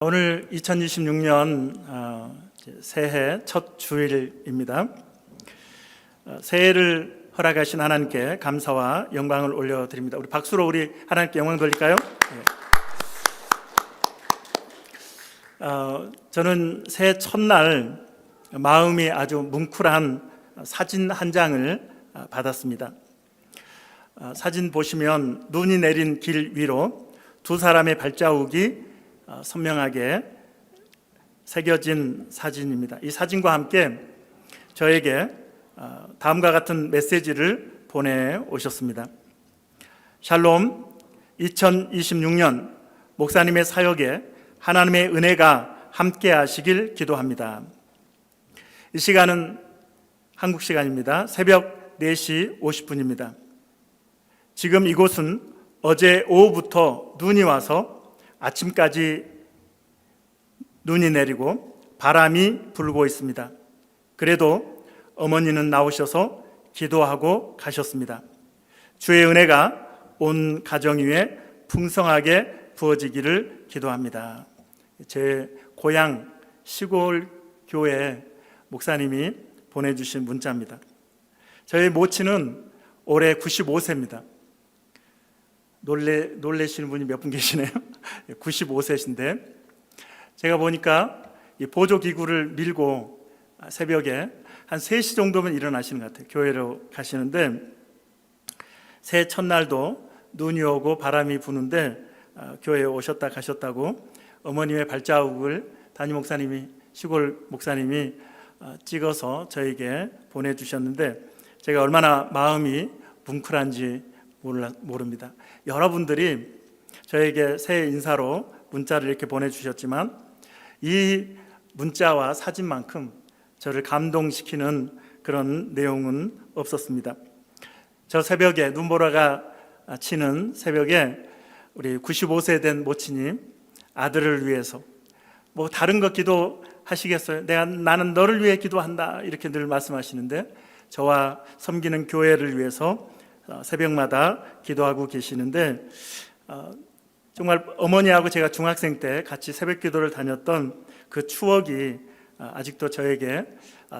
오늘 2026년 새해 첫 주일입니다. 새해를 허락하신 하나님께 감사와 영광을 올려드립니다. 우리 박수로 우리 하나님께 영광 돌릴까요? 저는 새해 첫날 마음이 아주 뭉클한 사진 한 장을 받았습니다. 사진 보시면 눈이 내린 길 위로 두 사람의 발자국이 선명하게 새겨진 사진입니다. 이 사진과 함께 저에게 다음과 같은 메시지를 보내오셨습니다. 샬롬, 2026년 목사님의 사역에 하나님의 은혜가 함께 하시길 기도합니다. 이 시간은 한국 시간입니다. 새벽 4시 50분입니다. 지금 이곳은 어제 오후부터 눈이 와서 아침까지 눈이 내리고 바람이 불고 있습니다. 그래도 어머니는 나오셔서 기도하고 가셨습니다. 주의 은혜가 온 가정 위에 풍성하게 부어지기를 기도합니다. 제 고향 시골 교회 목사님이 보내주신 문자입니다. 저희 모친은 올해 95세입니다. 놀래시는 분이 몇 분 계시네요. 95세신데 제가 보니까 이 보조기구를 밀고 새벽에 한 3시 정도면 일어나시는 것 같아요. 교회로 가시는데 새해 첫날도 눈이 오고 바람이 부는데 교회에 오셨다 가셨다고 어머님의 발자국을 담임 목사님이, 시골 목사님이 찍어서 저에게 보내주셨는데 제가 얼마나 마음이 뭉클한지 모릅니다. 여러분들이 저에게 새해 인사로 문자를 이렇게 보내주셨지만 이 문자와 사진만큼 저를 감동시키는 그런 내용은 없었습니다. 저 새벽에 눈보라가 치는 새벽에 우리 95세 된 모친이 아들을 위해서 뭐 다른 거 기도하시겠어요? 나는 너를 위해 기도한다 이렇게 늘 말씀하시는데 저와 섬기는 교회를 위해서 새벽마다 기도하고 계시는데 정말 어머니하고 제가 중학생 때 같이 새벽 기도를 다녔던 그 추억이 아직도 저에게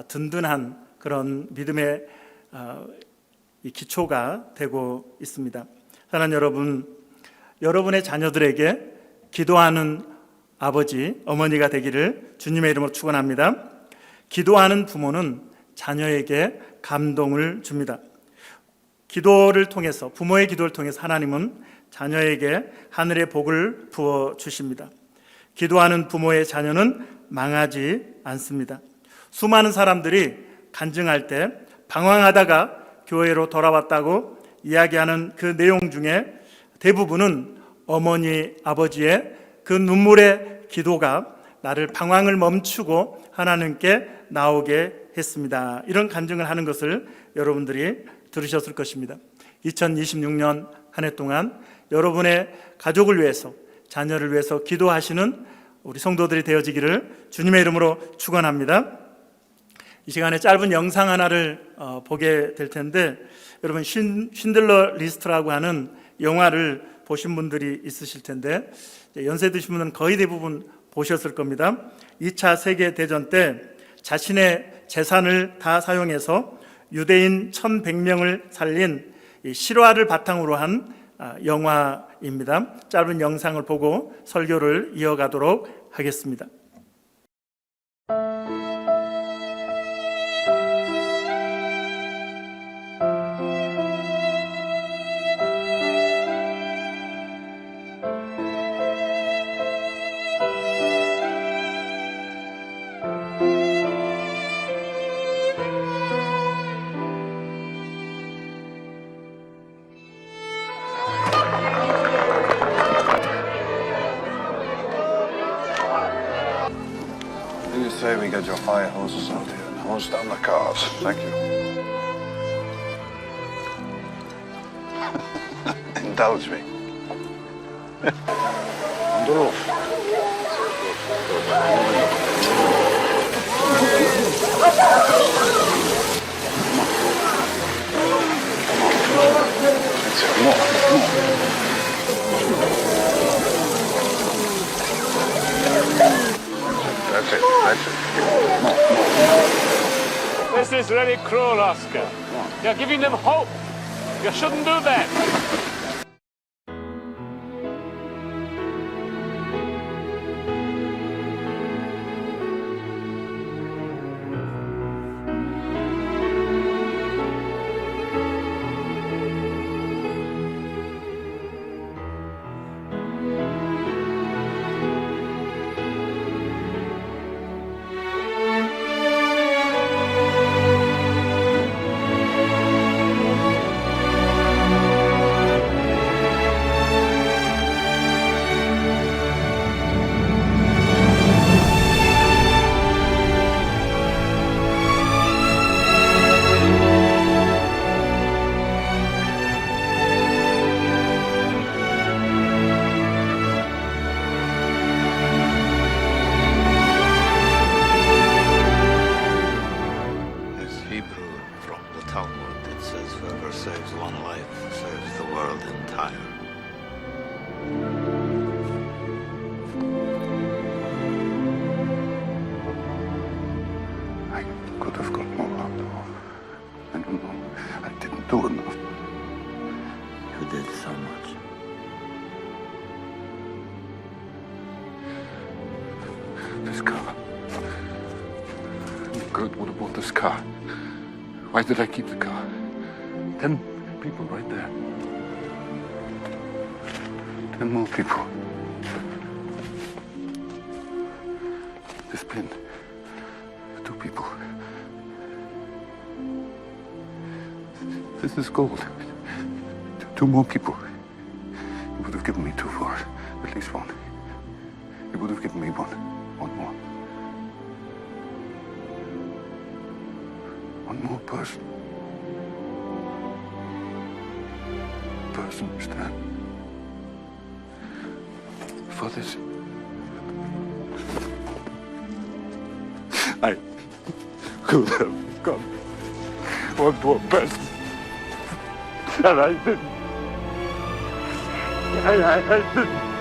든든한 그런 믿음의 기초가 되고 있습니다. 사랑하는 여러분, 여러분의 자녀들에게 기도하는 아버지, 어머니가 되기를 주님의 이름으로 축원합니다. 기도하는 부모는 자녀에게 감동을 줍니다. 기도를 통해서, 부모의 기도를 통해서 하나님은 자녀에게 하늘의 복을 부어 주십니다. 기도하는 부모의 자녀는 망하지 않습니다. 수많은 사람들이 간증할 때 방황하다가 교회로 돌아왔다고 이야기하는 그 내용 중에 대부분은 어머니, 아버지의 그 눈물의 기도가 나를 방황을 멈추고 하나님께 나오게 했습니다. 이런 간증을 하는 것을 여러분들이 들으셨을 것입니다. 2026년 한 해 동안 여러분의 가족을 위해서, 자녀를 위해서 기도하시는 우리 성도들이 되어지기를 주님의 이름으로 축원합니다. 이 시간에 짧은 영상 하나를 보게 될 텐데 여러분 쉰들러 리스트라고 하는 영화를 보신 분들이 있으실 텐데 연세 드신 분은 거의 대부분 보셨을 겁니다. 2차 세계대전 때 자신의 재산을 다 사용해서 유대인 1100명을 살린 실화를 바탕으로 한 영화입니다. 짧은 영상을 보고 설교를 이어가도록 하겠습니다. Say we get your fire hoses out here. Hose down the cars. Thank you. Indulge me. Andolo. Come on. This is really cruel, Oscar. You're giving them hope. You shouldn't do that. There's Hebrew from the Talmud that says whoever saves one life saves the world entire. I could have got more out of it. I don't know. I didn't do enough. You did so much. This car. Kurt would have bought this car. Why did I keep the car? 10 people right there. 10 more people. This pin. 2 people. This is gold. 2 more people. You would have given me 2 for it. At least 1. You would have given me 1. 1 more. 1 more person. Person stand for this. I could have got 1 more person. And I didn't. I didn't.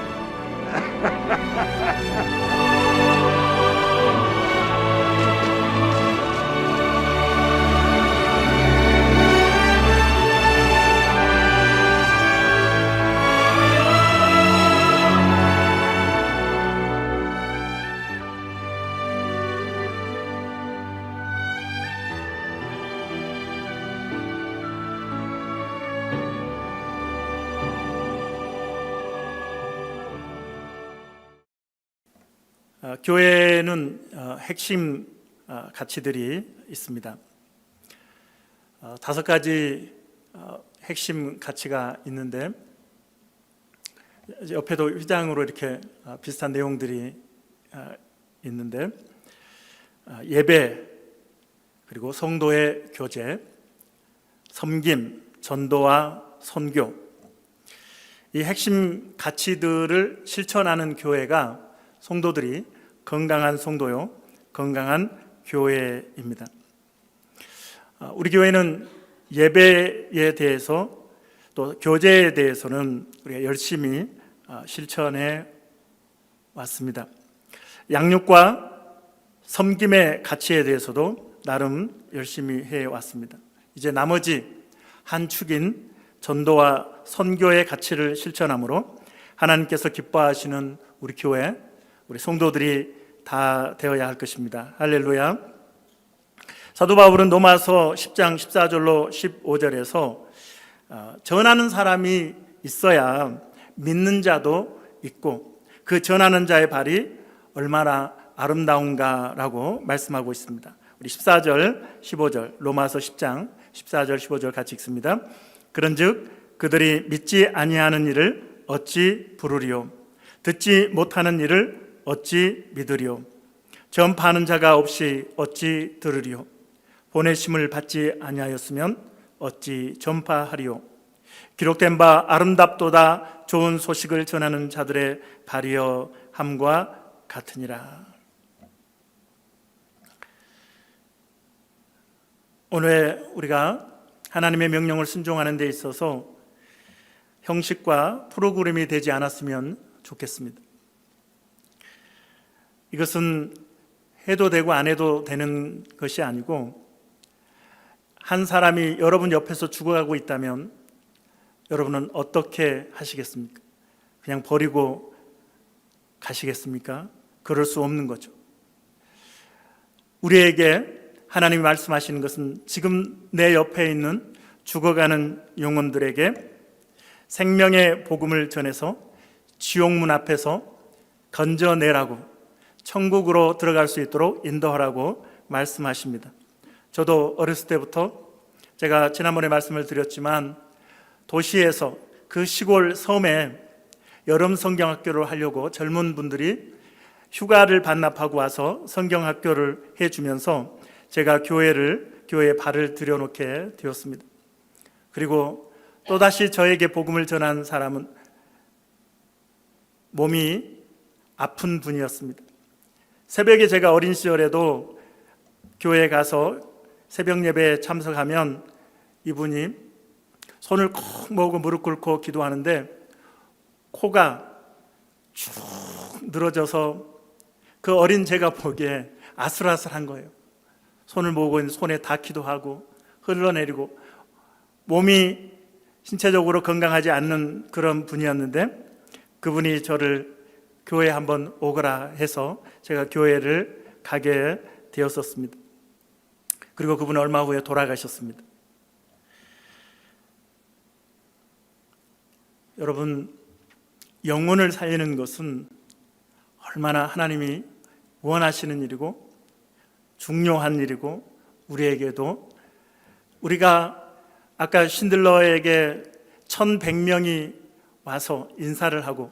교회는 핵심 가치들이 있습니다. 5가지 핵심 가치가 있는데 옆에도 휘장으로 이렇게 비슷한 내용들이 있는데 예배, 그리고 성도의 교제, 섬김, 전도와 선교, 이 핵심 가치들을 실천하는 교회가 성도들이 건강한 성도요, 건강한 교회입니다. 우리 교회는 예배에 대해서 또 교제에 대해서는 우리가 열심히 실천해 왔습니다. 양육과 섬김의 가치에 대해서도 나름 열심히 해 왔습니다. 이제 나머지 한 축인 전도와 선교의 가치를 실천함으로 하나님께서 기뻐하시는 우리 교회, 우리 성도들이 다 되어야 할 것입니다. 할렐루야. 사도 바울은 로마서 10장 14절로 15절에서 전하는 사람이 있어야 믿는 자도 있고 그 전하는 자의 발이 얼마나 아름다운가라고 말씀하고 있습니다. 우리 14절, 15절, 로마서 10장 14절, 15절 같이 읽습니다. 그런즉 그들이 믿지 아니하는 일을 어찌 부르리요? 듣지 못하는 일을 어찌 믿으리요? 전파하는 자가 없이 어찌 들으리요? 보내심을 받지 아니하였으면 어찌 전파하리요? 기록된 바 아름답도다 좋은 소식을 전하는 자들의 발이여 함과 같으니라. 오늘 우리가 하나님의 명령을 순종하는 데 있어서 형식과 프로그램이 되지 않았으면 좋겠습니다. 이것은 해도 되고 안 해도 되는 것이 아니고 한 사람이 여러분 옆에서 죽어가고 있다면 여러분은 어떻게 하시겠습니까? 그냥 버리고 가시겠습니까? 그럴 수 없는 거죠. 우리에게 하나님이 말씀하시는 것은 지금 내 옆에 있는 죽어가는 영혼들에게 생명의 복음을 전해서 지옥문 앞에서 건져내라고, 천국으로 들어갈 수 있도록 인도하라고 말씀하십니다. 저도 어렸을 때부터, 제가 지난번에 말씀을 드렸지만 도시에서 그 시골 섬에 여름 성경학교를 하려고 젊은 분들이 휴가를 반납하고 와서 성경학교를 해주면서 제가 교회에 발을 들여놓게 되었습니다. 그리고 또다시 저에게 복음을 전한 사람은 몸이 아픈 분이었습니다. 새벽에 제가 어린 시절에도 교회에 가서 새벽 예배에 참석하면 이분이 손을 콕 모으고 무릎 꿇고 기도하는데 코가 쭉 늘어져서 그 어린 제가 보기에 아슬아슬한 거예요. 손을 모으고 있는 손에 닿기도 하고 흘러내리고 몸이 신체적으로 건강하지 않는 그런 분이었는데 그분이 저를 교회에 한번 오거라 해서 제가 교회를 가게 되었었습니다. 그리고 그분은 얼마 후에 돌아가셨습니다. 여러분, 영혼을 살리는 것은 얼마나 하나님이 원하시는 일이고 중요한 일이고, 우리에게도, 우리가 아까 신들러에게 1100명이 와서 인사를 하고,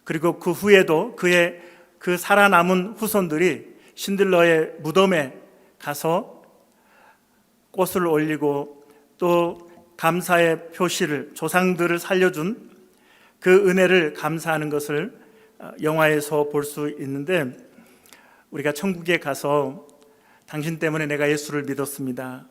그리고 그 후에도 그의 그 살아남은 후손들이 신들러의 무덤에 가서 꽃을 올리고 또 감사의 표시를, 조상들을 살려준 그 은혜를 감사하는 것을 영화에서 볼 수 있는데, 우리가 천국에 가서 당신 때문에 내가 예수를 믿었습니다,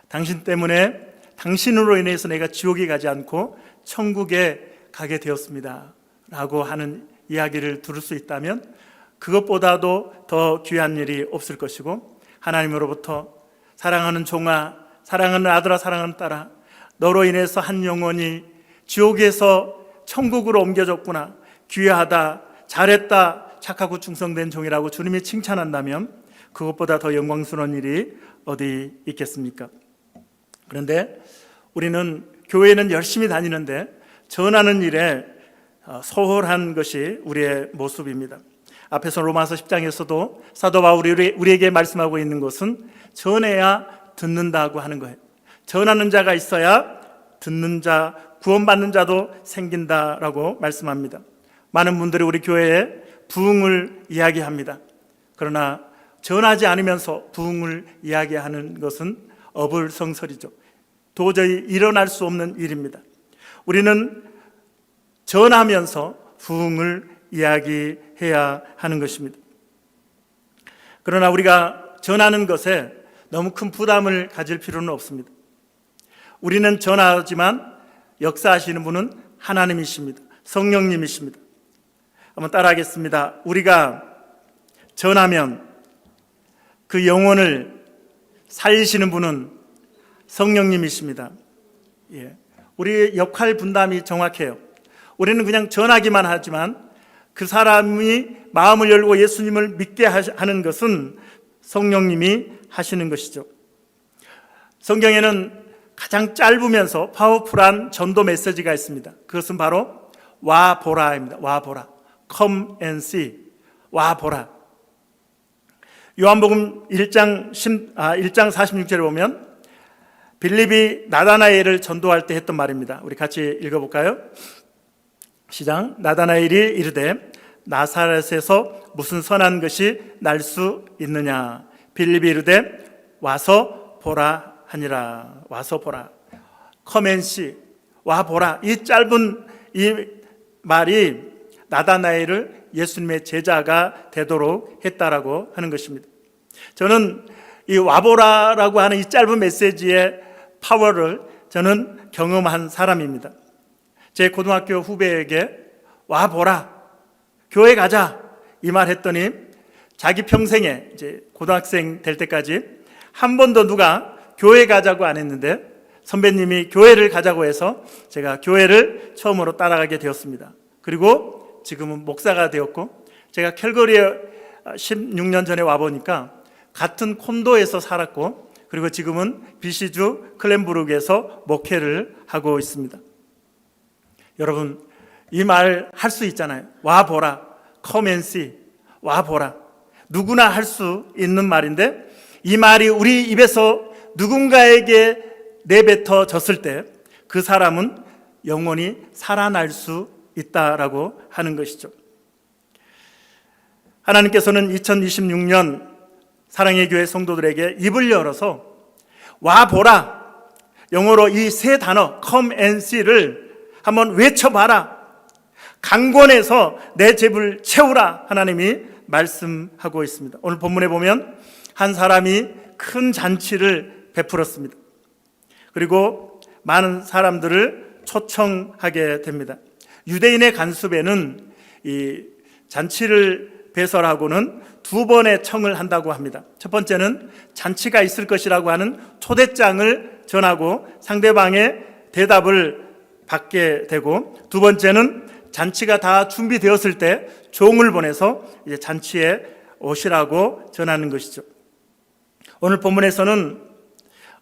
당신 때문에, 당신으로 인해서 내가 지옥에 가지 않고 천국에 가게 되었습니다 라고 하는 이야기를 들을 수 있다면 그것보다도 더 귀한 일이 없을 것이고, 하나님으로부터 사랑하는 종아, 사랑하는 아들아, 사랑하는 딸아, 너로 인해서 한 영혼이 지옥에서 천국으로 옮겨졌구나, 귀하다, 잘했다, 착하고 충성된 종이라고 주님이 칭찬한다면 그것보다 더 영광스러운 일이 어디 있겠습니까? 그런데 우리는 교회는 열심히 다니는데 전하는 일에 소홀한 것이 우리의 모습입니다. 앞에서 로마서 10장에서도 사도 바울이 우리에게 말씀하고 있는 것은 전해야 듣는다고 하는 거예요. 전하는 자가 있어야 듣는 자, 구원받는 자도 생긴다라고 말씀합니다. 많은 분들이 우리 교회에 부흥을 이야기합니다. 그러나 전하지 않으면서 부흥을 이야기하는 것은 어불성설이죠. 도저히 일어날 수 없는 일입니다. 우리는 전하면서 부흥을 이야기해야 하는 것입니다. 그러나 우리가 전하는 것에 너무 큰 부담을 가질 필요는 없습니다. 우리는 전하지만 역사하시는 분은 하나님이십니다. 성령님이십니다. 한번 따라하겠습니다. 우리가 전하면 그 영혼을 살리시는 분은 성령님이십니다. 예. 우리의 역할 분담이 정확해요. 우리는 그냥 전하기만 하지만 그 사람이 마음을 열고 예수님을 믿게 하는 것은 성령님이 하시는 것이죠. 성경에는 가장 짧으면서 파워풀한 전도 메시지가 있습니다. 그것은 바로 와 보라입니다. 와 보라. Come and see. 와 보라. 요한복음 1장 46절에 보면 빌립이 나다나엘을 전도할 때 했던 말입니다. 우리 같이 읽어볼까요? 시작. 나다나엘이 이르되 나사렛에서 무슨 선한 것이 날 수 있느냐. 빌립이 이르되 와서 보라 하니라. 와서 보라. Come and see. 와 보라. 이 짧은 이 말이 나다나엘을 예수님의 제자가 되도록 했다라고 하는 것입니다. 저는 이 와보라라고 하는 이 짧은 메시지의 파워를 저는 경험한 사람입니다. 제 고등학교 후배에게 와보라, 교회 가자 이 말 했더니 자기 평생에 이제 고등학생 될 때까지 한 번도 누가 교회 가자고 안 했는데 선배님이 교회를 가자고 해서 제가 교회를 처음으로 따라가게 되었습니다. 그리고 지금은 목사가 되었고, 제가 캘거리에 16년 전에 와보니까 같은 콘도에서 살았고, 그리고 지금은 BC주 클랜부룩에서 목회를 하고 있습니다. 여러분, 이 말 할 수 있잖아요. 와보라, come and see, 와보라. 누구나 할 수 있는 말인데, 이 말이 우리 입에서 누군가에게 내뱉어졌을 때 그 사람은 영원히 살아날 수 있다라고 하는 것이죠. 하나님께서는 2026년 사랑의 교회 성도들에게 입을 열어서 와보라, 영어로 이 세 단어 come and see를 한번 외쳐봐라, 강권해서 내 잽을 채우라, 하나님이 말씀하고 있습니다. 오늘 본문에 보면 한 사람이 큰 잔치를 베풀었습니다. 그리고 많은 사람들을 초청하게 됩니다. 유대인의 관습에는 이 잔치를 배설하고는 두 번의 청을 한다고 합니다. 첫 번째는 잔치가 있을 것이라고 하는 초대장을 전하고 상대방의 대답을 받게 되고, 두 번째는 잔치가 다 준비되었을 때 종을 보내서 이제 잔치에 오시라고 전하는 것이죠. 오늘 본문에서는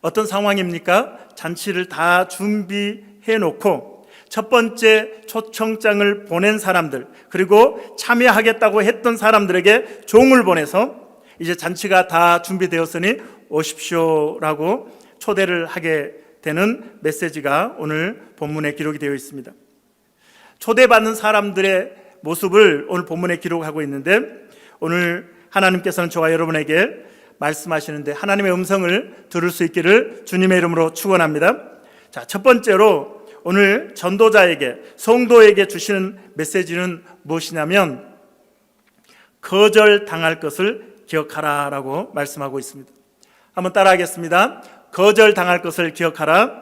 어떤 상황입니까? 잔치를 다 준비해 놓고 첫 번째 초청장을 보낸 사람들, 그리고 참여하겠다고 했던 사람들에게 종을 보내서 이제 잔치가 다 준비되었으니 오십시오라고 초대를 하게 되는 메시지가 오늘 본문에 기록이 되어 있습니다. 초대받는 사람들의 모습을 오늘 본문에 기록하고 있는데, 오늘 하나님께서는 저와 여러분에게 말씀하시는데 하나님의 음성을 들을 수 있기를 주님의 이름으로 축원합니다. 자, 첫 번째로 오늘 전도자에게, 성도에게 주시는 메시지는 무엇이냐면 거절당할 것을 기억하라라고 말씀하고 있습니다. 한번 따라하겠습니다. 거절당할 것을 기억하라.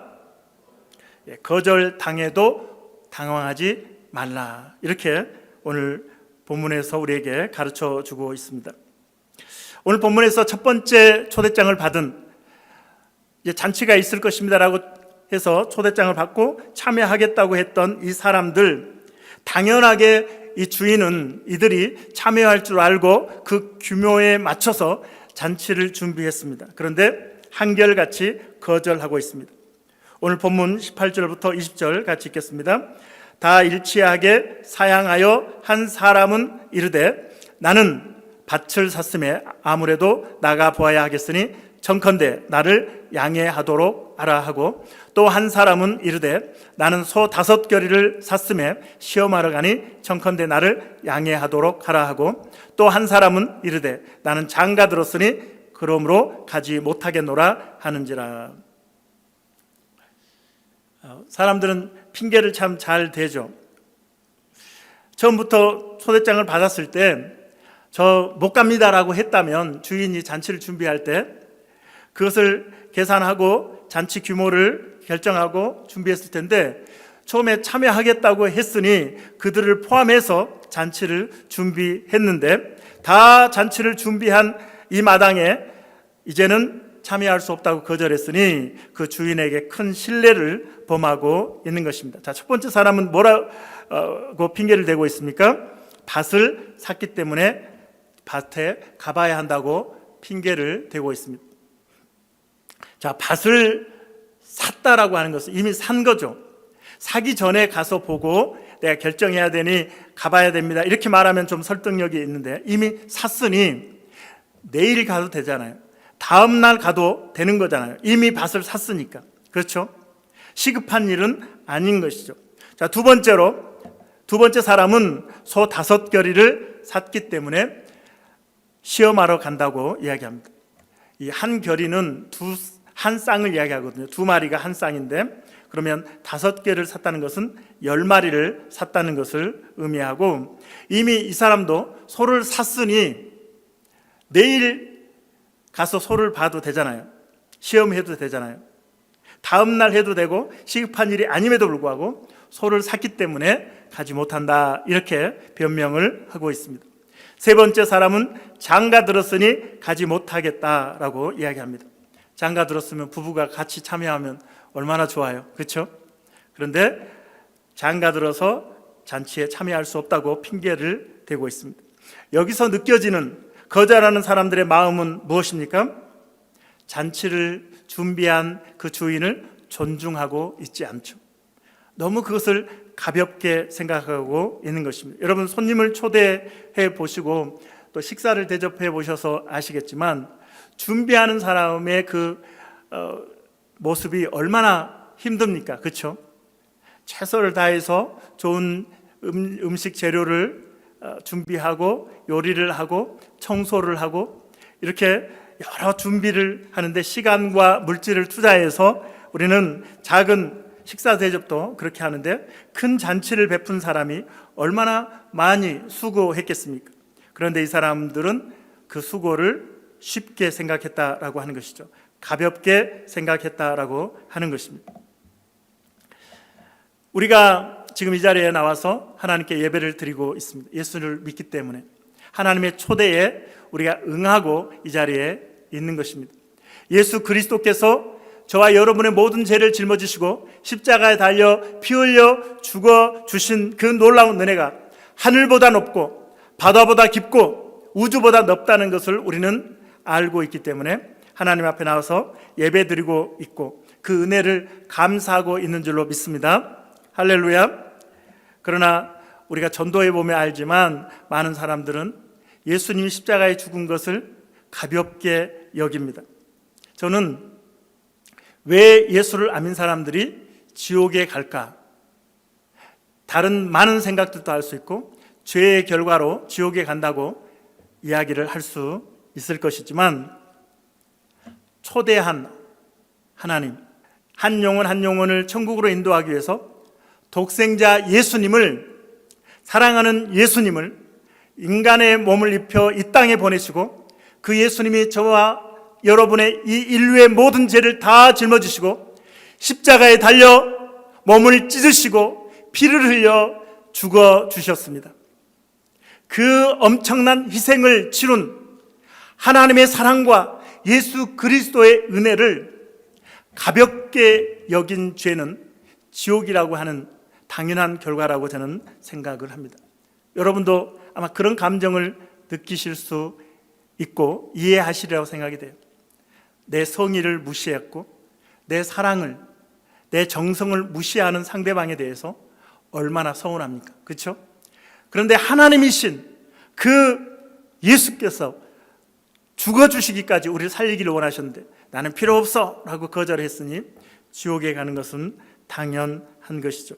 거절당해도 당황하지 말라. 이렇게 오늘 본문에서 우리에게 가르쳐 주고 있습니다. 오늘 본문에서 첫 번째 초대장을 받은, 이제 잔치가 있을 것입니다라고 해서 초대장을 받고 참여하겠다고 했던 이 사람들, 당연하게 이 주인은 이들이 참여할 줄 알고 그 규모에 맞춰서 잔치를 준비했습니다. 그런데 한결같이 거절하고 있습니다. 오늘 본문 18절부터 20절 같이 읽겠습니다. 다 일치하게 사양하여 한 사람은 이르되 나는 밭을 샀음에 아무래도 나가 보아야 하겠으니 청컨대 나를 양해하도록 하라 하고, 또 한 사람은 이르되 나는 소 5겨리를 샀음에 시험하러 가니 청컨대 나를 양해하도록 하라 하고, 또 한 사람은 이르되 나는 장가 들었으니 그러므로 가지 못하겠노라 하는지라. 사람들은 핑계를 참 잘 대죠. 처음부터 초대장을 받았을 때 저 못 갑니다라고 했다면 주인이 잔치를 준비할 때 그것을 계산하고 잔치 규모를 결정하고 준비했을 텐데, 처음에 참여하겠다고 했으니 그들을 포함해서 잔치를 준비했는데 다 잔치를 준비한 이 마당에 이제는 참여할 수 없다고 거절했으니 그 주인에게 큰 신뢰를 범하고 있는 것입니다. 자, 첫 번째 사람은 뭐라고 핑계를 대고 있습니까? 밭을 샀기 때문에 밭에 가봐야 한다고 핑계를 대고 있습니다. 자, 밭을 샀다라고 하는 것은 이미 산 거죠. 사기 전에 가서 보고 내가 결정해야 되니 가봐야 됩니다, 이렇게 말하면 좀 설득력이 있는데, 이미 샀으니 내일 가도 되잖아요. 다음 날 가도 되는 거잖아요. 이미 밭을 샀으니까. 그렇죠? 시급한 일은 아닌 것이죠. 자, 두 번째 사람은 소 5겨리를 샀기 때문에 시험하러 간다고 이야기합니다. 이 한 겨리는 한 쌍을 이야기하거든요. 2마리가 한 쌍인데, 그러면 5개를 샀다는 것은 10마리를 샀다는 것을 의미하고, 이미 이 사람도 소를 샀으니 내일 가서 소를 봐도 되잖아요. 시험해도 되잖아요. 다음 날 해도 되고, 시급한 일이 아님에도 불구하고 소를 샀기 때문에 가지 못한다, 이렇게 변명을 하고 있습니다. 세 번째 사람은 장가 들었으니 가지 못하겠다라고 이야기합니다. 장가 들었으면 부부가 같이 참여하면 얼마나 좋아요. 그렇죠? 그런데 장가 들어서 잔치에 참여할 수 없다고 핑계를 대고 있습니다. 여기서 느껴지는 거절하는 사람들의 마음은 무엇입니까? 잔치를 준비한 그 주인을 존중하고 있지 않죠. 너무 그것을 가볍게 생각하고 있는 것입니다. 여러분, 손님을 초대해 보시고 또 식사를 대접해 보셔서 아시겠지만 준비하는 사람의 그 모습이 얼마나 힘듭니까? 그렇죠? 최선을 다해서 좋은 음식 재료를 준비하고 요리를 하고 청소를 하고 이렇게 여러 준비를 하는데 시간과 물질을 투자해서 우리는 작은 식사 대접도 그렇게 하는데 큰 잔치를 베푼 사람이 얼마나 많이 수고했겠습니까? 그런데 이 사람들은 그 수고를 쉽게 생각했다라고 하는 것이죠. 가볍게 생각했다라고 하는 것입니다. 우리가 지금 이 자리에 나와서 하나님께 예배를 드리고 있습니다. 예수를 믿기 때문에 하나님의 초대에 우리가 응하고 이 자리에 있는 것입니다. 예수 그리스도께서 저와 여러분의 모든 죄를 짊어지시고 십자가에 달려 피 흘려 죽어 주신 그 놀라운 은혜가 하늘보다 높고 바다보다 깊고 우주보다 넓다는 것을 우리는 알고 있기 때문에 하나님 앞에 나와서 예배드리고 있고 그 은혜를 감사하고 있는 줄로 믿습니다. 할렐루야. 그러나 우리가 전도해 보면 알지만 많은 사람들은 예수님이 십자가에 죽은 것을 가볍게 여깁니다. 저는 왜 예수를 안 믿는 사람들이 지옥에 갈까? 다른 많은 생각들도 할 수 있고 죄의 결과로 지옥에 간다고 이야기를 할 수 있을 것이지만 초대한 하나님, 한 영혼을 천국으로 인도하기 위해서 독생자 예수님을, 사랑하는 예수님을 인간의 몸을 입혀 이 땅에 보내시고 그 예수님이 저와 여러분의 이 인류의 모든 죄를 다 짊어지시고 십자가에 달려 몸을 찢으시고 피를 흘려 죽어 주셨습니다. 그 엄청난 희생을 치룬 하나님의 사랑과 예수 그리스도의 은혜를 가볍게 여긴 죄는 지옥이라고 하는 당연한 결과라고 저는 생각을 합니다. 여러분도 아마 그런 감정을 느끼실 수 있고 이해하시리라고 생각이 돼요. 내 성의를 무시했고 내 사랑을, 내 정성을 무시하는 상대방에 대해서 얼마나 서운합니까? 그렇죠? 그런데 하나님이신 그 예수께서 죽어주시기까지 우리를 살리기를 원하셨는데 나는 필요 없어 라고 거절했으니 지옥에 가는 것은 당연한 것이죠.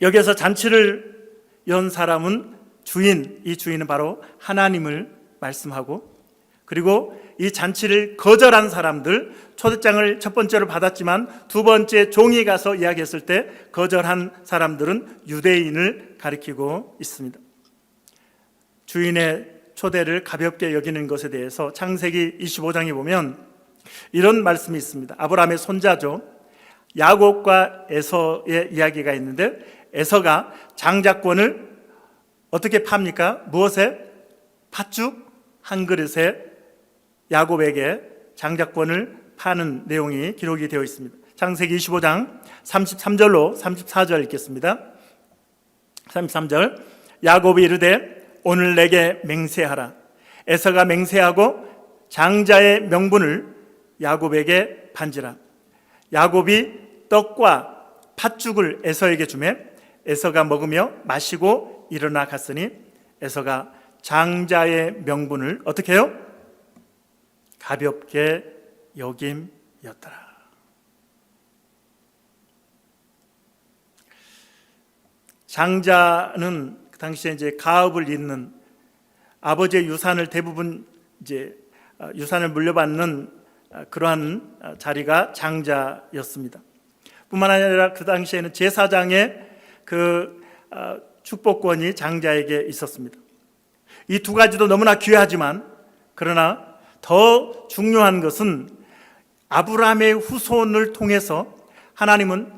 여기에서 잔치를 연 사람은 주인, 이 주인은 바로 하나님을 말씀하고, 그리고 이 잔치를 거절한 사람들, 초대장을 첫 번째로 받았지만 두 번째 종이 가서 이야기했을 때 거절한 사람들은 유대인을 가리키고 있습니다. 주인의 초대를 가볍게 여기는 것에 대해서 창세기 25장에 보면 이런 말씀이 있습니다. 아브라함의 손자죠, 야곱과 에서의 이야기가 있는데 에서가 장자권을 어떻게 팝니까? 무엇에? 팥죽 한 그릇에 야곱에게 장자권을 파는 내용이 기록이 되어 있습니다. 창세기 25장 33절로 34절 읽겠습니다. 33절, 야곱이 이르되 오늘 내게 맹세하라. 에서가 맹세하고 장자의 명분을 야곱에게 판지라. 야곱이 떡과 팥죽을 에서에게 주매 에서가 먹으며 마시고 일어나 갔으니 에서가 장자의 명분을 어떻게 해요? 가볍게 여김이었더라. 장자는 그 당시에 이제 가업을 잇는, 아버지의 유산을 대부분 이제 유산을 물려받는 그러한 자리가 장자였습니다. 뿐만 아니라 그 당시에는 제사장의 그 축복권이 장자에게 있었습니다. 이 두 가지도 너무나 귀하지만 그러나 더 중요한 것은 아브라함의 후손을 통해서 하나님은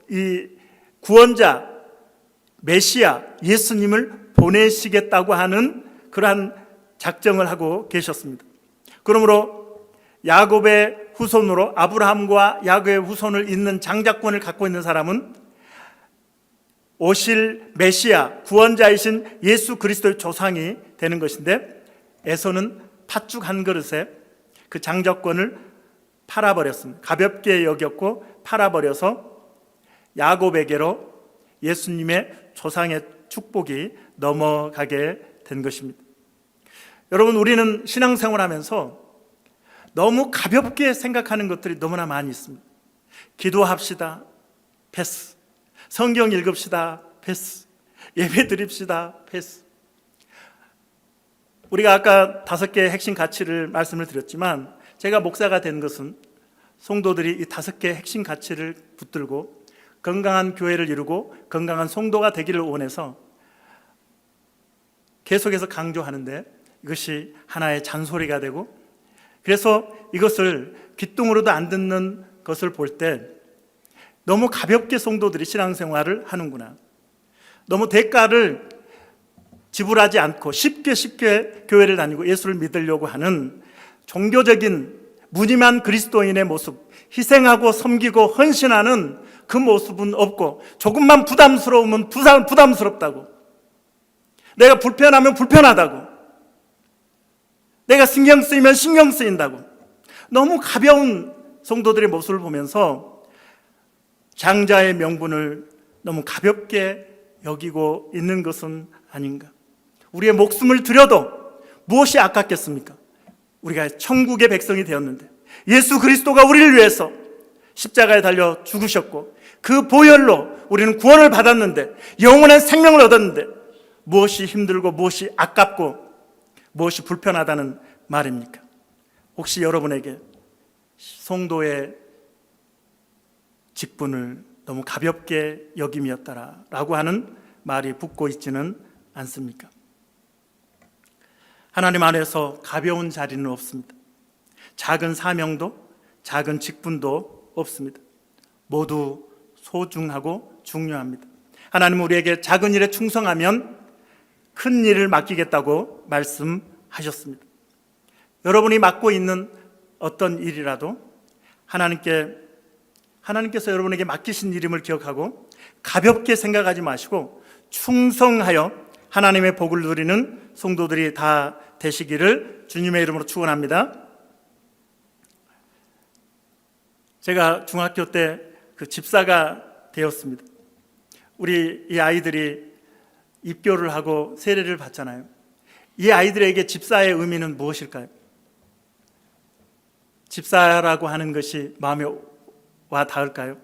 이 구원자 메시아 예수님을 보내시겠다고 하는 그러한 작정을 하고 계셨습니다. 그러므로 야곱의 후손으로 아브라함과 야곱의 후손을 잇는 장자권을 갖고 있는 사람은 오실 메시아 구원자이신 예수 그리스도의 조상이 되는 것인데, 에서는 팥죽 한 그릇에 그 장자권을 팔아버렸습니다. 가볍게 여겼고 팔아버려서 야곱에게로 예수님의 조상의 축복이 넘어가게 된 것입니다. 여러분, 우리는 신앙생활하면서 너무 가볍게 생각하는 것들이 너무나 많이 있습니다. 기도합시다, 패스. 성경 읽읍시다, 패스. 예배 드립시다, 패스. 우리가 아까 5개의 핵심 가치를 말씀을 드렸지만, 제가 목사가 된 것은 성도들이 이 5개의 핵심 가치를 붙들고 건강한 교회를 이루고 건강한 성도가 되기를 원해서 계속해서 강조하는데, 이것이 하나의 잔소리가 되고, 그래서 이것을 귓등으로도 안 듣는 것을 볼 때 너무 가볍게 성도들이 신앙생활을 하는구나, 너무 대가를 지불하지 않고 쉽게 교회를 다니고 예수를 믿으려고 하는 종교적인 무늬만 그리스도인의 모습, 희생하고 섬기고 헌신하는 그 모습은 없고, 조금만 부담스러우면 부담스럽다고, 내가 불편하면 불편하다고, 내가 신경 쓰이면 신경 쓰인다고, 너무 가벼운 성도들의 모습을 보면서 장자의 명분을 너무 가볍게 여기고 있는 것은 아닌가. 우리의 목숨을 들여도 무엇이 아깝겠습니까? 우리가 천국의 백성이 되었는데 예수 그리스도가 우리를 위해서 십자가에 달려 죽으셨고, 그 보혈로 우리는 구원을 받았는데, 영원한 생명을 얻었는데, 무엇이 힘들고 무엇이 아깝고 무엇이 불편하다는 말입니까? 혹시 여러분에게 성도의 직분을 너무 가볍게 여김이었다라고 하는 말이 붙고 있지는 않습니까? 하나님 안에서 가벼운 자리는 없습니다. 작은 사명도 작은 직분도 없습니다. 모두 소중하고 중요합니다. 하나님은 우리에게 작은 일에 충성하면 큰 일을 맡기겠다고 말씀하셨습니다. 여러분이 맡고 있는 어떤 일이라도 하나님께서 여러분에게 맡기신 일임을 기억하고 가볍게 생각하지 마시고 충성하여 하나님의 복을 누리는 성도들이 다 되시기를 주님의 이름으로 축원합니다. 제가 중학교 때 그 집사가 되었습니다. 우리 이 아이들이 입교를 하고 세례를 받잖아요. 이 아이들에게 집사의 의미는 무엇일까요? 집사라고 하는 것이 마음에 와 닿을까요?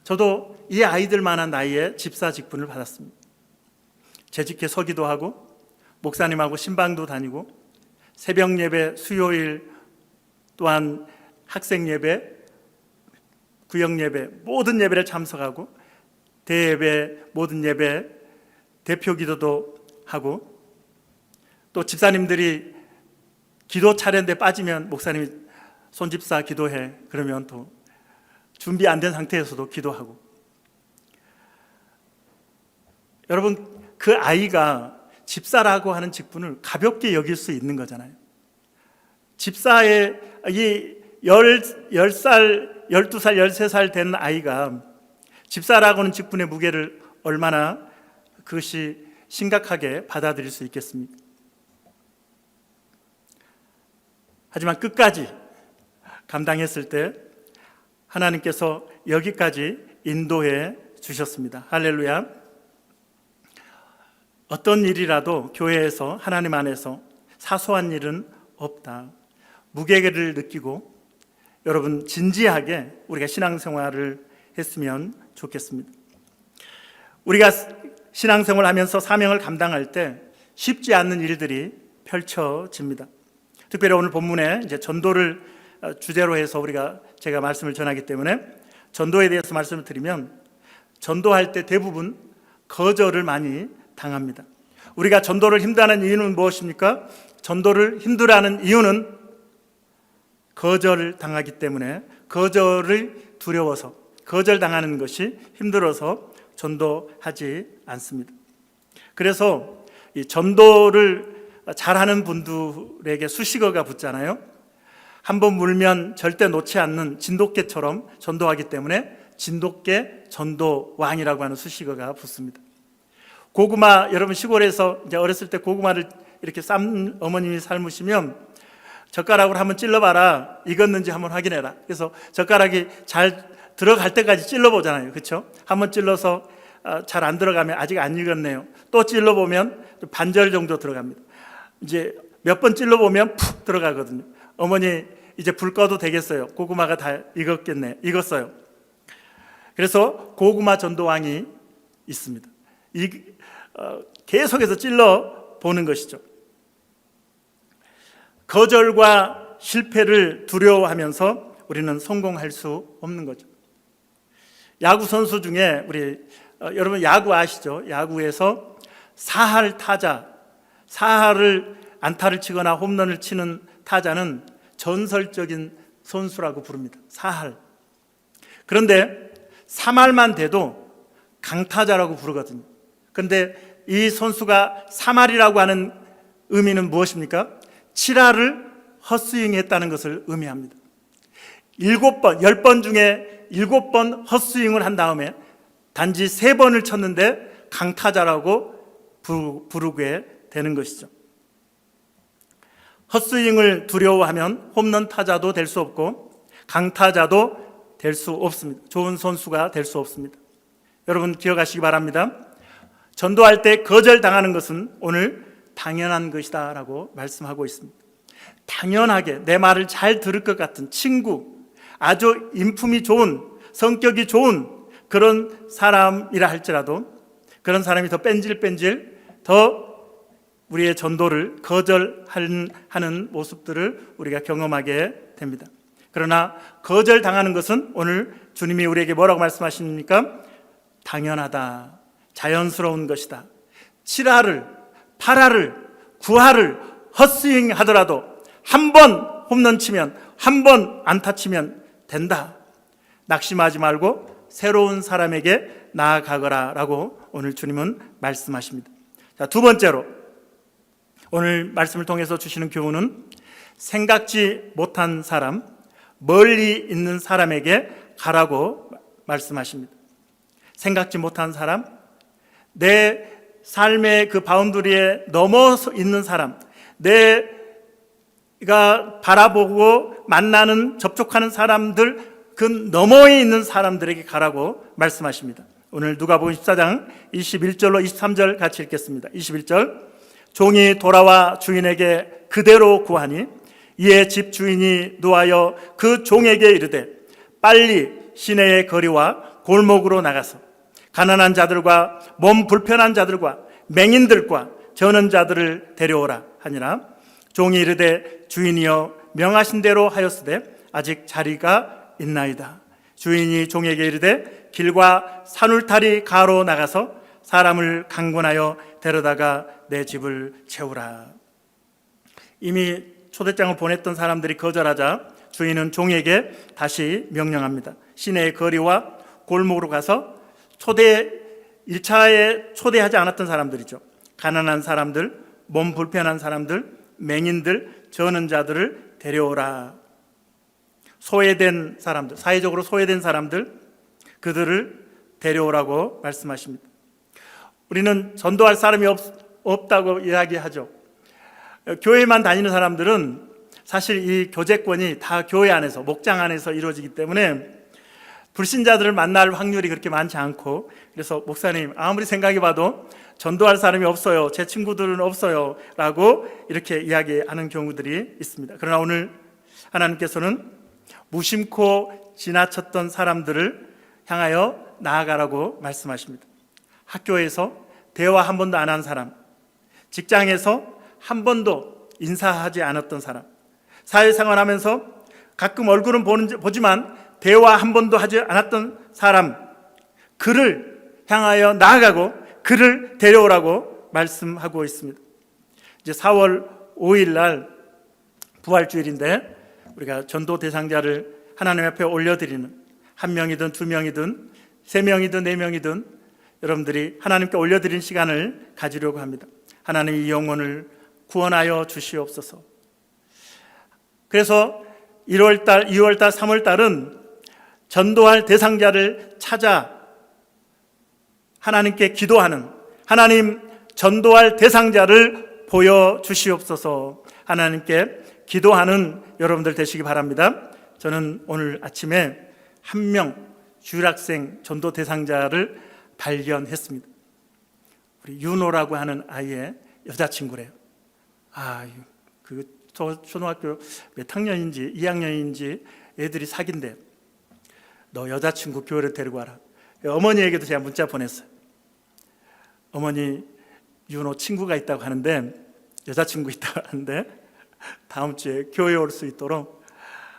저도 이 아이들만한 나이에 집사 직분을 받았습니다. 재직해 서기도 하고 목사님하고 신방도 다니고 새벽 예배, 수요일 또한 학생 예배, 구역 예배, 모든 예배를 참석하고 대예배, 모든 예배 대표 기도도 하고, 또 집사님들이 기도 차례인데 빠지면 목사님이 손집사 기도해 그러면 또 준비 안 된 상태에서도 기도하고. 여러분, 그 아이가 집사라고 하는 직분을 가볍게 여길 수 있는 거잖아요. 집사의 이 10살, 12살, 13살 된 아이가 집사라고 하는 직분의 무게를 얼마나 그것이 심각하게 받아들일 수 있겠습니까? 하지만 끝까지 감당했을 때 하나님께서 여기까지 인도해 주셨습니다. 할렐루야. 어떤 일이라도 교회에서 하나님 안에서 사소한 일은 없다. 무게를 느끼고 여러분 진지하게 우리가 신앙생활을 했으면 좋겠습니다. 우리가 신앙생활하면서 사명을 감당할 때 쉽지 않는 일들이 펼쳐집니다. 특별히 오늘 본문에 이제 전도를 주제로 해서 제가 말씀을 전하기 때문에 전도에 대해서 말씀을 드리면, 전도할 때 대부분 거절을 많이 당합니다. 우리가 전도를 힘들어하는 이유는 무엇입니까? 전도를 힘들어하는 이유는 거절을 당하기 때문에, 거절을 두려워서, 거절당하는 것이 힘들어서 전도하지 않습니다. 그래서 이 전도를 잘하는 분들에게 수식어가 붙잖아요. 한번 물면 절대 놓지 않는 진돗개처럼 전도하기 때문에 진돗개 전도왕이라고 하는 수식어가 붙습니다. 고구마, 여러분 시골에서 이제 어렸을 때 고구마를 이렇게 어머님이 삶으시면 젓가락으로 한번 찔러봐라, 익었는지 한번 확인해라. 그래서 젓가락이 잘 들어갈 때까지 찔러보잖아요, 그렇죠? 한번 찔러서 잘 안 들어가면 아직 안 익었네요. 또 찔러보면 반절 정도 들어갑니다. 이제 몇 번 찔러보면 푹 들어가거든요. 어머니 이제 불 꺼도 되겠어요. 고구마가 다 익었어요. 그래서 고구마 전도왕이 있습니다. 계속해서 찔러 보는 것이죠. 거절과 실패를 두려워하면서 우리는 성공할 수 없는 거죠. 야구 선수 중에 여러분 야구 아시죠? 야구에서 사할 타자, 사할을 안타를 치거나 홈런을 치는 타자는 전설적인 선수라고 부릅니다. 사할. 그런데 3할만 돼도 강타자라고 부르거든요. 그런데 이 선수가 3할이라고 하는 의미는 무엇입니까? 7할을 헛스윙했다는 것을 의미합니다. 10번 중에 7번 헛스윙을 한 다음에 단지 3번을 쳤는데 강타자라고 부르게 되는 것이죠. 헛스윙을 두려워하면 홈런 타자도 될 수 없고 강타자도 될 수 없습니다. 좋은 선수가 될 수 없습니다. 여러분 기억하시기 바랍니다. 전도할 때 거절당하는 것은 오늘 당연한 것이다 라고 말씀하고 있습니다. 당연하게 내 말을 잘 들을 것 같은 친구, 아주 인품이 좋은, 성격이 좋은 그런 사람이라 할지라도 그런 사람이 더 뺀질뺀질 더 우리의 전도를 거절하는 모습들을 우리가 경험하게 됩니다. 그러나 거절당하는 것은 오늘 주님이 우리에게 뭐라고 말씀하십니까? 당연하다, 자연스러운 것이다. 7할을, 8할을, 9할을 헛스윙 하더라도 한 번 홈런 치면, 한 번 안타 치면 된다. 낙심하지 말고 새로운 사람에게 나아가거라 라고 오늘 주님은 말씀하십니다. 자, 두 번째로 오늘 말씀을 통해서 주시는 교훈은 생각지 못한 사람, 멀리 있는 사람에게 가라고 말씀하십니다. 생각지 못한 사람, 내 삶의 그 바운더리에 넘어서 있는 사람, 내가 바라보고 만나는, 접촉하는 사람들 그 너머에 있는 사람들에게 가라고 말씀하십니다. 오늘 누가복음 14장 21절로 23절 같이 읽겠습니다. 21절, 종이 돌아와 주인에게 그대로 구하니 이에 집 주인이 노하여 그 종에게 이르되 빨리 시내의 거리와 골목으로 나가서 가난한 자들과 몸 불편한 자들과 맹인들과 저는 자들을 데려오라 하니라. 종이 이르되 주인이여 명하신 대로 하였으되 아직 자리가 있나이다. 주인이 종에게 이르되 길과 산울타리 가로 나가서 사람을 강권하여 데려다가 내 집을 채우라. 이미 초대장을 보냈던 사람들이 거절하자 주인은 종에게 다시 명령합니다. 시내의 거리와 골목으로 가서 1차에 초대하지 않았던 사람들이죠. 가난한 사람들, 몸 불편한 사람들, 맹인들, 저는 자들을 데려오라. 소외된 사람들, 사회적으로 소외된 사람들, 그들을 데려오라고 말씀하십니다. 우리는 전도할 사람이 없다고 이야기하죠. 교회만 다니는 사람들은 사실 이 교제권이 다 교회 안에서, 목장 안에서 이루어지기 때문에 불신자들을 만날 확률이 그렇게 많지 않고, 그래서 목사님 아무리 생각해봐도 전도할 사람이 없어요, 제 친구들은 없어요 라고 이렇게 이야기하는 경우들이 있습니다. 그러나 오늘 하나님께서는 무심코 지나쳤던 사람들을 향하여 나아가라고 말씀하십니다. 학교에서 대화 한 번도 안 한 사람, 직장에서 한 번도 인사하지 않았던 사람, 사회생활하면서 가끔 얼굴은 보지만 대화 한 번도 하지 않았던 사람, 그를 향하여 나아가고 그를 데려오라고 말씀하고 있습니다. 이제 4월 5일 날 부활주일인데 우리가 전도 대상자를 하나님 앞에 올려드리는, 한 명이든 두 명이든 세 명이든 네 명이든 여러분들이 하나님께 올려드리는 시간을 가지려고 합니다. 하나님 이 영혼을 구원하여 주시옵소서. 그래서 1월달, 2월달, 3월달은 전도할 대상자를 찾아 하나님께 기도하는, 하나님 전도할 대상자를 보여주시옵소서, 하나님께 기도하는 여러분들 되시기 바랍니다. 저는 오늘 아침에 한 명 주일학생 전도 대상자를 발견했습니다. 우리 윤호라고 하는 아이의 여자친구래요. 그 초등학교 몇 학년인지 2학년인지 애들이 사귄대요. 너 여자친구 교회를 데리고 와라. 어머니에게도 제가 문자 보냈어요. 어머니, 윤호 친구가 있다고 하는데, 여자친구 있다고 하는데 다음 주에 교회에 올 수 있도록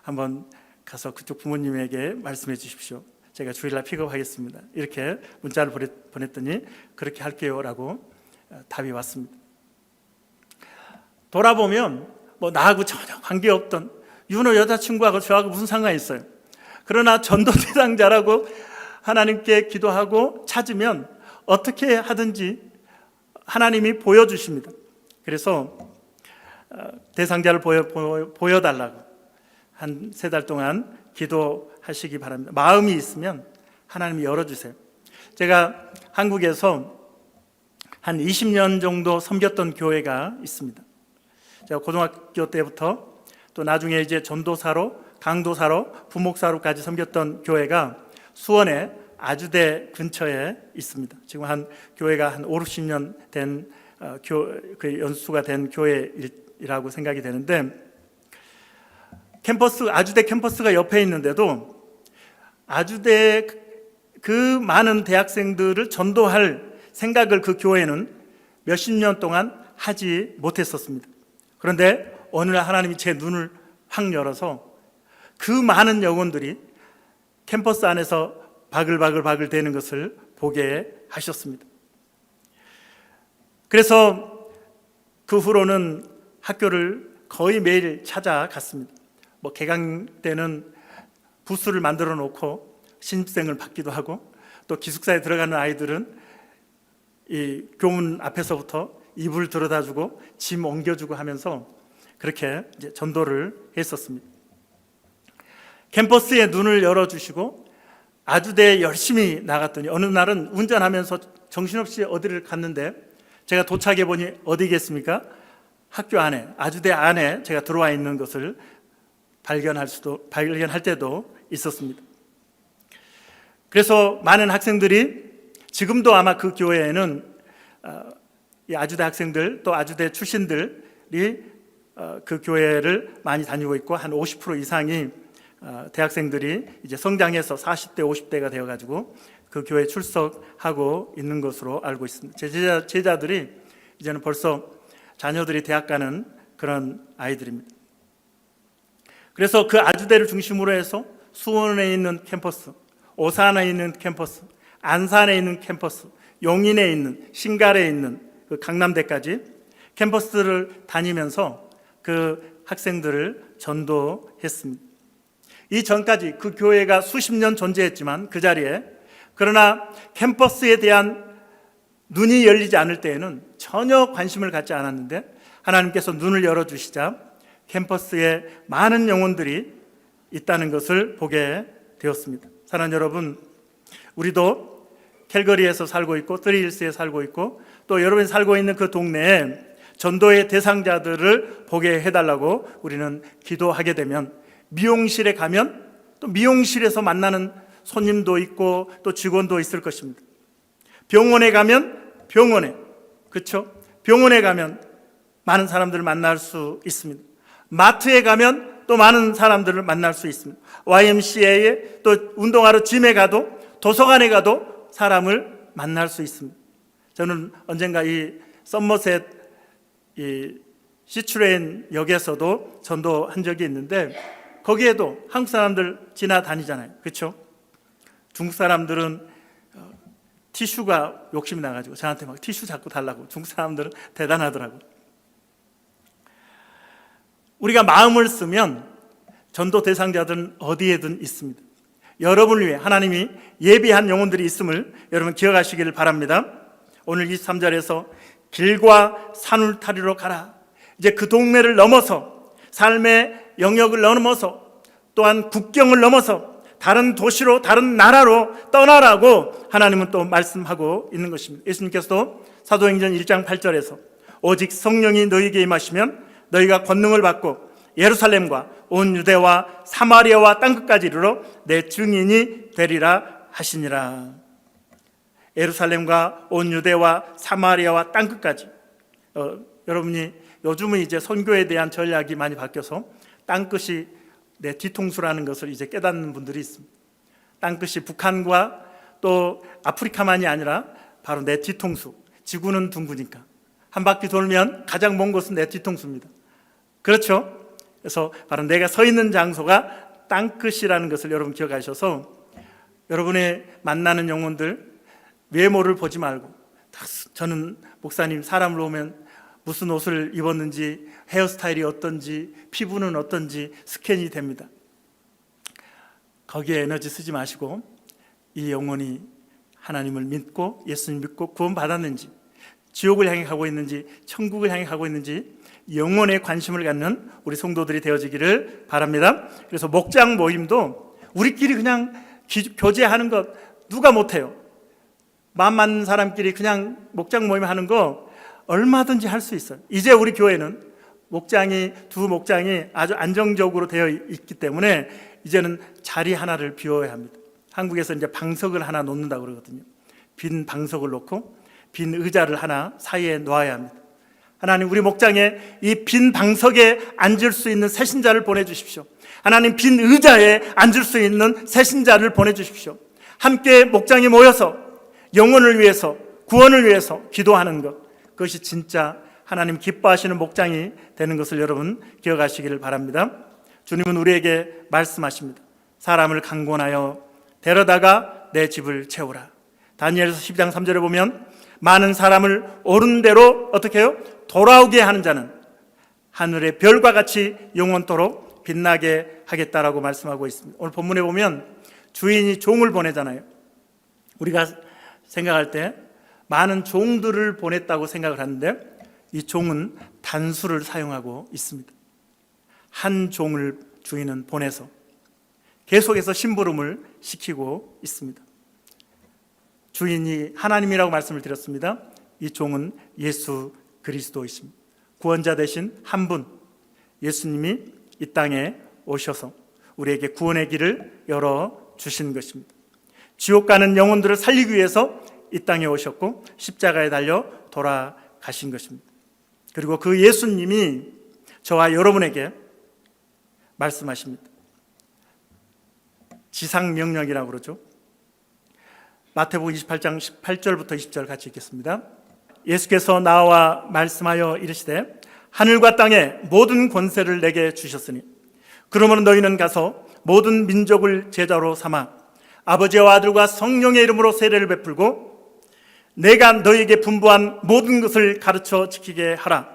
한번 가서 그쪽 부모님에게 말씀해 주십시오. 제가 주일날 픽업하겠습니다. 이렇게 문자를 보냈더니 그렇게 할게요 라고 답이 왔습니다. 돌아보면 나하고 전혀 관계없던 윤호 여자친구하고 저하고 무슨 상관이 있어요. 그러나 전도 대상자라고 하나님께 기도하고 찾으면 어떻게 하든지 하나님이 보여주십니다. 그래서 대상자를 보여달라고 한 3달 동안 기도하시기 바랍니다. 마음이 있으면 하나님이 열어주세요. 제가 한국에서 한 20년 정도 섬겼던 교회가 있습니다. 제가 고등학교 때부터 또 나중에 이제 전도사로, 강도사로, 부목사로까지 섬겼던 교회가 수원의 아주대 근처에 있습니다. 지금 교회가 한 5, 60년 된 그 연수가 된 교회라고 생각이 되는데, 아주대 캠퍼스가 옆에 있는데도 아주대 그 많은 대학생들을 전도할 생각을 그 교회는 몇십 년 동안 하지 못했었습니다. 그런데 어느 날 하나님이 제 눈을 확 열어서 그 많은 영혼들이 캠퍼스 안에서 바글바글 되는 것을 보게 하셨습니다. 그래서 그 후로는 학교를 거의 매일 찾아갔습니다. 개강 때는 부스를 만들어 놓고 신입생을 받기도 하고, 또 기숙사에 들어가는 아이들은 이 교문 앞에서부터 이불 들여다주고 짐 옮겨주고 하면서 그렇게 이제 전도를 했었습니다. 캠퍼스에 눈을 열어주시고 아주대에 열심히 나갔더니 어느 날은 운전하면서 정신없이 어디를 갔는데, 제가 도착해 보니 어디겠습니까? 학교 안에, 아주대 안에 제가 들어와 있는 것을 발견할 때도 있었습니다. 그래서 많은 학생들이, 지금도 아마 그 교회에는 이 아주대 학생들 또 아주대 출신들이 그 교회를 많이 다니고 있고, 한 50% 이상이 대학생들이 이제 성장해서 40대, 50대가 되어가지고 그 교회에 출석하고 있는 것으로 알고 있습니다. 제 제자들이 이제는 벌써 자녀들이 대학 가는 그런 아이들입니다. 그래서 그 아주대를 중심으로 해서 수원에 있는 캠퍼스, 오산에 있는 캠퍼스, 안산에 있는 캠퍼스, 용인에 있는, 신갈에 있는 그 강남대까지 캠퍼스를 다니면서 그 학생들을 전도했습니다. 이 전까지 그 교회가 수십 년 존재했지만 그 자리에, 그러나 캠퍼스에 대한 눈이 열리지 않을 때에는 전혀 관심을 갖지 않았는데, 하나님께서 눈을 열어주시자 캠퍼스에 많은 영혼들이 있다는 것을 보게 되었습니다. 사랑하는 여러분, 우리도 캘거리에서 살고 있고 쓰리힐스에 살고 있고 또 여러분이 살고 있는 그 동네에 전도의 대상자들을 보게 해달라고 우리는 기도하게 되면, 미용실에 가면 또 미용실에서 만나는 손님도 있고 또 직원도 있을 것입니다. 병원에 가면 병원에, 그렇죠? 병원에 가면 많은 사람들을 만날 수 있습니다. 마트에 가면 또 많은 사람들을 만날 수 있습니다. YMCA에 또 운동하러 짐에 가도, 도서관에 가도 사람을 만날 수 있습니다. 저는 언젠가 이 썸머셋 이 시츄레인 역에서도 전도한 적이 있는데, 거기에도 한국 사람들 지나다니잖아요, 그렇죠? 중국 사람들은 티슈가 욕심이 나가지고 저한테 막 티슈 자꾸 달라고. 중국 사람들은 대단하더라고요. 우리가 마음을 쓰면 전도 대상자들은 어디에든 있습니다. 여러분을 위해 하나님이 예비한 영혼들이 있음을 여러분 기억하시기를 바랍니다. 오늘 23절에서 길과 산울타리로 가라. 이제 그 동네를 넘어서, 삶의 영역을 넘어서 또한 국경을 넘어서 다른 도시로, 다른 나라로 떠나라고 하나님은 또 말씀하고 있는 것입니다. 예수님께서도 사도행전 1장 8절에서 오직 성령이 너희에게 임하시면 너희가 권능을 받고 예루살렘과 온 유대와 사마리아와 땅끝까지 이르러 내 증인이 되리라 하시니라. 예루살렘과 온 유대와 사마리아와 땅끝까지. 여러분이 요즘은 이제 선교에 대한 전략이 많이 바뀌어서 땅끝이 내 뒤통수라는 것을 이제 깨닫는 분들이 있습니다. 땅끝이 북한과 또 아프리카만이 아니라 바로 내 뒤통수. 지구는 둥그니까 한 바퀴 돌면 가장 먼 곳은 내 뒤통수입니다. 그렇죠? 그래서 바로 내가 서 있는 장소가 땅끝이라는 것을 여러분 기억하셔서 여러분의 만나는 영혼들 외모를 보지 말고, 저는 목사님 사람을 보면 무슨 옷을 입었는지, 헤어스타일이 어떤지, 피부는 어떤지 스캔이 됩니다. 거기에 에너지 쓰지 마시고 이 영혼이 하나님을 믿고 예수님 믿고 구원 받았는지, 지옥을 향해 가고 있는지 천국을 향해 가고 있는지 영혼에 관심을 갖는 우리 성도들이 되어지기를 바랍니다. 그래서 목장 모임도 우리끼리 그냥 교제하는 것 누가 못해요. 마음 맞는 사람끼리 그냥 목장 모임 하는 거 얼마든지 할 수 있어요. 이제 우리 교회는 두 목장이 아주 안정적으로 되어 있기 때문에 이제는 자리 하나를 비워야 합니다. 한국에서 이제 방석을 하나 놓는다고 그러거든요. 빈 방석을 놓고 빈 의자를 하나 사이에 놓아야 합니다. 하나님, 우리 목장에 이 빈 방석에 앉을 수 있는 새신자를 보내주십시오. 하나님, 빈 의자에 앉을 수 있는 새신자를 보내주십시오. 함께 목장에 모여서 영혼을 위해서, 구원을 위해서 기도하는 것, 그것이 진짜 하나님 기뻐하시는 목장이 되는 것을 여러분 기억하시기를 바랍니다. 주님은 우리에게 말씀하십니다. 사람을 강권하여 데려다가 내 집을 채우라. 다니엘서 12장 3절에 보면 많은 사람을 옳은 대로 어떻게 해요? 돌아오게 하는 자는 하늘의 별과 같이 영원토록 빛나게 하겠다라고 말씀하고 있습니다. 오늘 본문에 보면 주인이 종을 보내잖아요. 우리가 생각할 때 많은 종들을 보냈다고 생각을 하는데 이 종은 단수를 사용하고 있습니다. 한 종을 주인은 보내서 계속해서 심부름을 시키고 있습니다. 주인이 하나님이라고 말씀을 드렸습니다. 이 종은 예수 그리스도이십니다. 구원자 되신 한 분, 예수님이 이 땅에 오셔서 우리에게 구원의 길을 열어주신 것입니다. 지옥 가는 영혼들을 살리기 위해서 이 땅에 오셨고 십자가에 달려 돌아가신 것입니다. 그리고 그 예수님이 저와 여러분에게 말씀하십니다. 지상명령이라고 그러죠. 마태복음 28장 18절부터 20절 같이 읽겠습니다. 예수께서 나와 말씀하여 이르시되 하늘과 땅의 모든 권세를 내게 주셨으니 그러므로 너희는 가서 모든 민족을 제자로 삼아 아버지와 아들과 성령의 이름으로 세례를 베풀고 내가 너희에게 분부한 모든 것을 가르쳐 지키게 하라.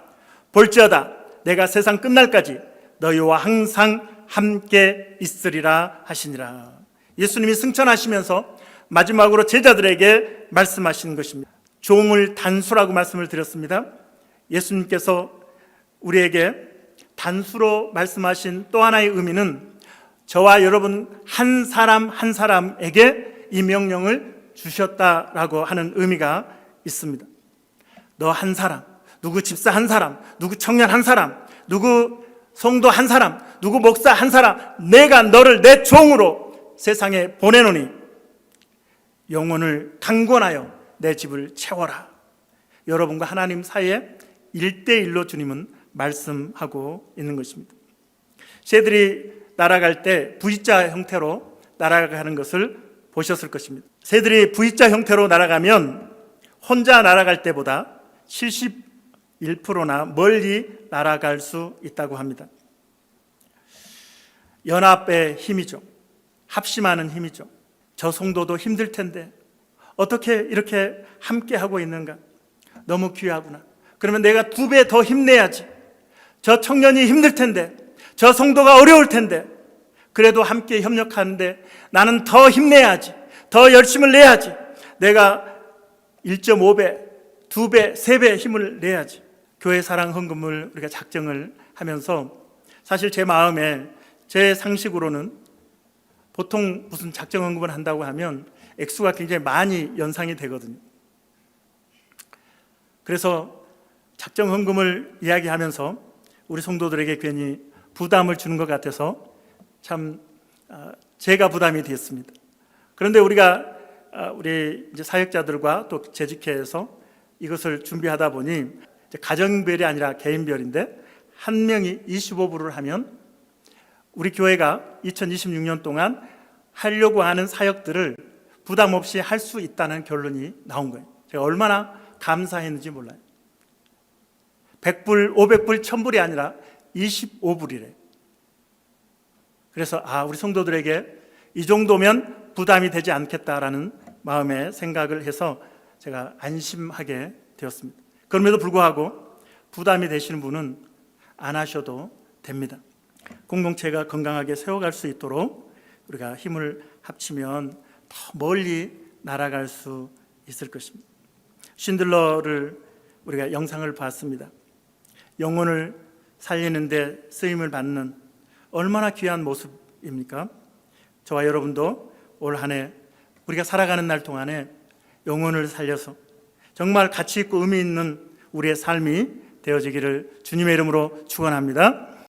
볼지어다 내가 세상 끝날까지 너희와 항상 함께 있으리라 하시니라. 예수님이 승천하시면서 마지막으로 제자들에게 말씀하시는 것입니다. 종을 단수라고 말씀을 드렸습니다. 예수님께서 우리에게 단수로 말씀하신 또 하나의 의미는 저와 여러분 한 사람 한 사람에게 이 명령을 주셨다라고 하는 의미가 있습니다. 너 한 사람, 누구 집사 한 사람, 누구 청년 한 사람, 누구 성도 한 사람, 누구 목사 한 사람, 내가 너를 내 종으로 세상에 보내노니 영혼을 강권하여 내 집을 채워라. 여러분과 하나님 사이에 1대1로 주님은 말씀하고 있는 것입니다. 새들이 날아갈 때 V자 형태로 날아가는 것을 보셨을 것입니다. 새들이 V자 형태로 날아가면 혼자 날아갈 때보다 71%나 멀리 날아갈 수 있다고 합니다. 연합의 힘이죠. 합심하는 힘이죠. 저 성도도 힘들 텐데 어떻게 이렇게 함께 하고 있는가? 너무 귀하구나. 그러면 내가 2배 더 힘내야지. 저 청년이 힘들 텐데, 저 성도가 어려울 텐데, 그래도 함께 협력하는데 나는 더 힘내야지. 더 열심을 내야지. 내가 1.5배, 2배, 3배 힘을 내야지. 교회 사랑 헌금을 우리가 작정을 하면서 사실 제 마음에 제 상식으로는 보통 무슨 작정헌금을 한다고 하면 액수가 굉장히 많이 연상이 되거든요. 그래서 작정헌금을 이야기하면서 우리 성도들에게 괜히 부담을 주는 것 같아서 참 제가 부담이 됐습니다. 그런데 우리가 우리 이제 사역자들과 또 재직회에서 이것을 준비하다 보니 이제 가정별이 아니라 개인별인데 한 명이 25불을 하면 우리 교회가 2026년 동안 하려고 하는 사역들을 부담 없이 할 수 있다는 결론이 나온 거예요. 제가 얼마나 감사했는지 몰라요. 100불, 500불, 1000불이 아니라 25불이래. 그래서 우리 성도들에게 이 정도면 부담이 되지 않겠다라는 마음에 생각을 해서 제가 안심하게 되었습니다. 그럼에도 불구하고 부담이 되시는 분은 안 하셔도 됩니다. 공동체가 건강하게 세워갈 수 있도록 우리가 힘을 합치면 더 멀리 날아갈 수 있을 것입니다. 쉰들러를 우리가 영상을 봤습니다. 영혼을 살리는데 쓰임을 받는 얼마나 귀한 모습입니까? 저와 여러분도 올 한 해 우리가 살아가는 날 동안에 영혼을 살려서 정말 가치 있고 의미 있는 우리의 삶이 되어지기를 주님의 이름으로 축원합니다.